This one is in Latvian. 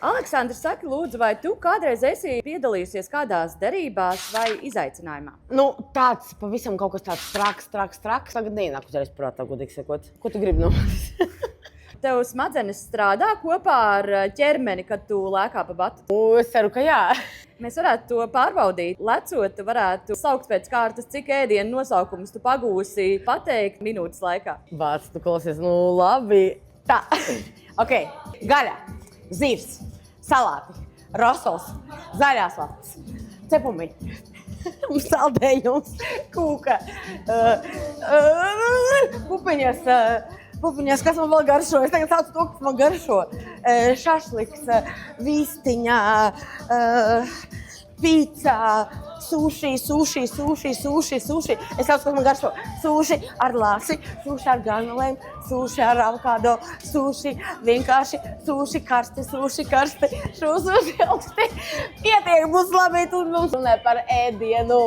Aleksandrs, saki, lūdzu, vai tu kādreiz esi piedalījusies kādās derībās vai izaicinājumā? Tāds pavisam kaut kas tāds traks. Tagad neienāk uzreiz prātā, godīgi sakot. Ko tu gribi no manis? Tev smadzenes strādā kopā ar ķermeni, kad tu lēkā pa batu? Es ceru, ka jā. Mēs varētu to pārbaudīt. Lecot, tu varētu saukt pēc kārtas, cik ēdienu nosaukumus tu pagūsi pateikt minūtes laikā. Vārds, tu klausies, labi. Tā, ok. Gaļa, zivs, salāti, rosols, zaļās lapas, cepumiņi, saldējums, kūka, pupiņas, kas man vēl garšo. Es tagad saucu to, kas man garšo. Šašliks, vistiņa, pizza, suši. Es saucu, kas man garšo. Suši ar lāsi, suši ar granulēm, suši ar avokado, suši vienkārši, suši karsti. Šo suši augsti. Pietiek, būs labi, tu mums runē par ēdienu.